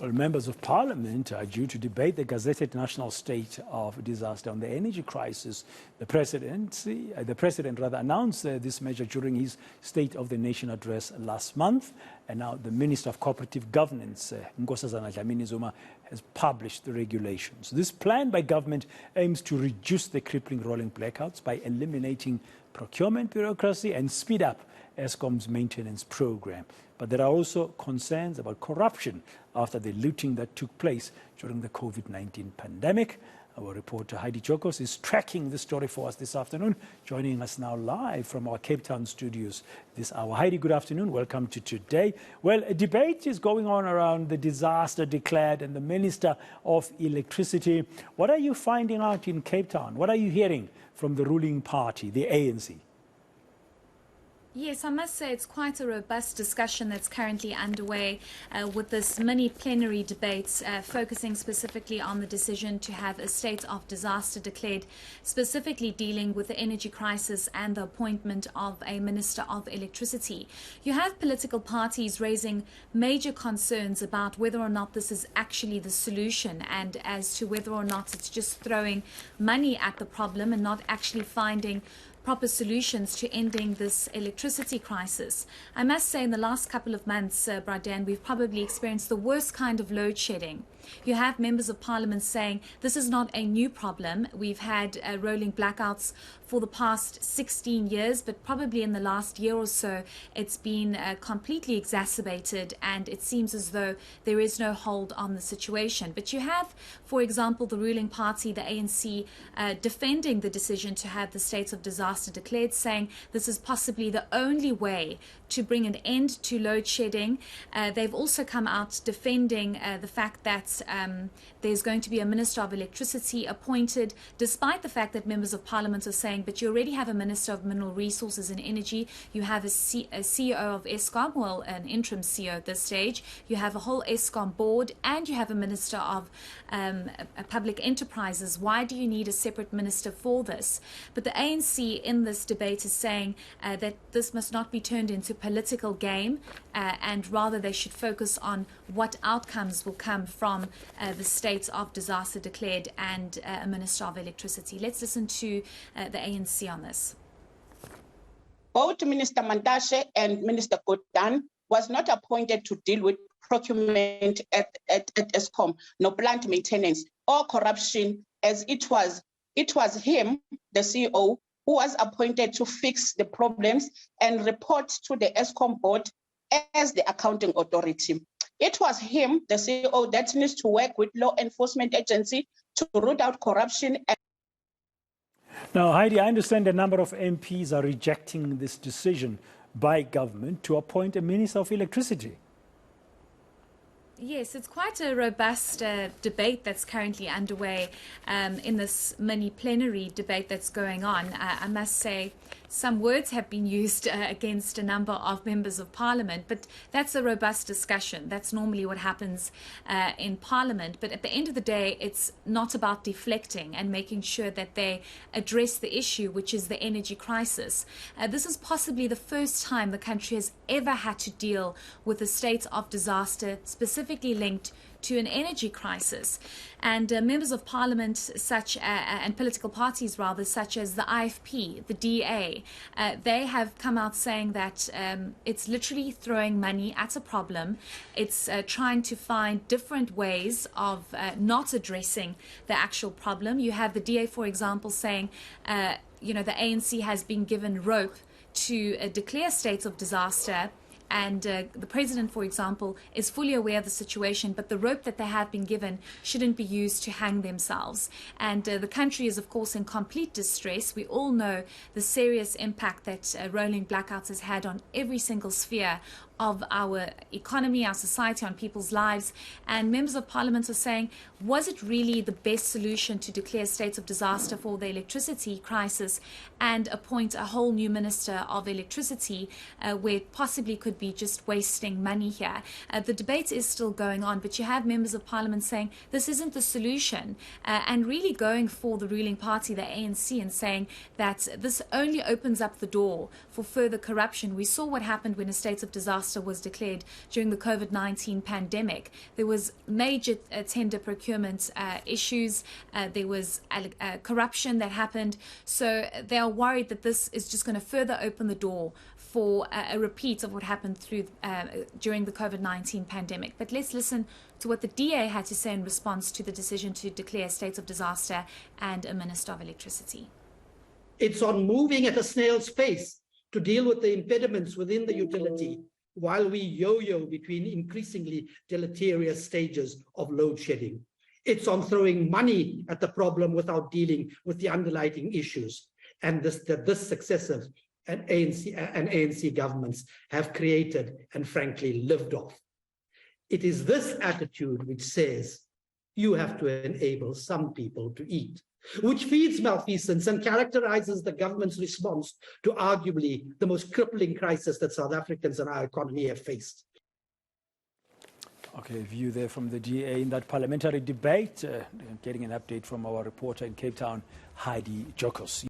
Well, members of parliament are due to debate the gazetted national state of disaster on the energy crisis. The president announced this measure during his State of the Nation address last month. And now the Minister of Cooperative Governance, Nkosazana Dlamini-Zuma, has published the regulations. This plan by government aims to reduce the crippling rolling blackouts by eliminating procurement bureaucracy and speed up Eskom's maintenance program. But there are also concerns about corruption after the looting that took place during the COVID-19 pandemic. Our reporter Heidi Giokos is tracking the story for us this afternoon, joining us now live from our Cape Town studios this hour. Heidi, good afternoon. Welcome to Today. Well, a debate is going on around the disaster declared and the Minister of Electricity. What are you finding out in Cape Town? What are you hearing from the ruling party, the ANC? Yes, I must say it's quite a robust discussion that's currently underway with this mini plenary debates focusing specifically on the decision to have a state of disaster declared, specifically dealing with the energy crisis and the appointment of a Minister of Electricity. You have political parties raising major concerns about whether or not this is actually the solution and as to whether or not it's just throwing money at the problem and not actually finding proper solutions to ending this electricity crisis. I must say in the last couple of months, Bradan, we've probably experienced the worst kind of load shedding. You have members of parliament saying this is not a new problem. We've had rolling blackouts for the past 16 years, but probably in the last year or so, it's been completely exacerbated, and it seems as though there is no hold on the situation. But you have, for example, the ruling party, the ANC, defending the decision to have the state of disaster declared, saying this is possibly the only way to bring an end to load shedding. They've also come out defending the fact that there's going to be a Minister of Electricity appointed, despite the fact that members of Parliament are saying, but you already have a Minister of Mineral Resources and Energy, you have a CEO of Eskom, well, an interim CEO at this stage, you have a whole Eskom board, and you have a Minister of Public Enterprises. Why do you need a separate minister for this? But the ANC in this debate is saying that this must not be turned into political game, and rather they should focus on what outcomes will come from the state of disaster declared and a Minister of Electricity. Let's listen to the ANC on this. Both Minister Mantashe and Minister Gordhan was not appointed to deal with procurement at Eskom, no plant maintenance or corruption, as it was him, the CEO, who was appointed to fix the problems and report to the Eskom board as the accounting authority. It was him, the CEO, that needs to work with law enforcement agency to root out corruption. Now, Heidi, I understand a number of MPs are rejecting this decision by government to appoint a Minister of Electricity. Yes, it's quite a robust debate that's currently underway in this mini plenary debate that's going on. I must say some words have been used against a number of members of parliament, but that's a robust discussion. That's normally what happens in parliament. But at the end of the day, it's not about deflecting and making sure that they address the issue, which is the energy crisis. This is possibly the first time the country has ever had to deal with a state of disaster, specifically linked to an energy crisis. And members of parliament and political parties rather, such as the IFP, the DA, they have come out saying that it's literally throwing money at a problem. It's trying to find different ways of not addressing the actual problem. You have the DA, for example, saying, the ANC has been given rope to declare states of disaster. And the president, for example, is fully aware of the situation, but the rope that they have been given shouldn't be used to hang themselves. And the country is, of course, in complete distress. We all know the serious impact that rolling blackouts has had on every single sphere of our economy, our society, on people's lives. And members of parliament are saying, was it really the best solution to declare states of disaster for the electricity crisis and appoint a whole new Minister of Electricity where it possibly could be just wasting money here? The debate is still going on, but you have members of parliament saying this isn't the solution and really going for the ruling party, the ANC, and saying that this only opens up the door for further corruption. We saw what happened when a state of disaster disaster was declared during the COVID-19 pandemic. There was major tender procurement issues. There was corruption that happened. So they are worried that this is just going to further open the door for a repeat of what happened during the COVID-19 pandemic. But let's listen to what the DA had to say in response to the decision to declare states of disaster and a Minister of Electricity. It's on moving at a snail's pace to deal with the impediments within the utility while we yo-yo between increasingly deleterious stages of load shedding. It's on throwing money at the problem without dealing with the underlying issues, and this successive and ANC governments have created and frankly lived off. It is this attitude which says you have to enable some people to eat, which feeds malfeasance and characterizes the government's response to arguably the most crippling crisis that South Africans and our economy have faced. Okay, view there from the DA in that parliamentary debate. Getting an update from our reporter in Cape Town, Heidi Giokos.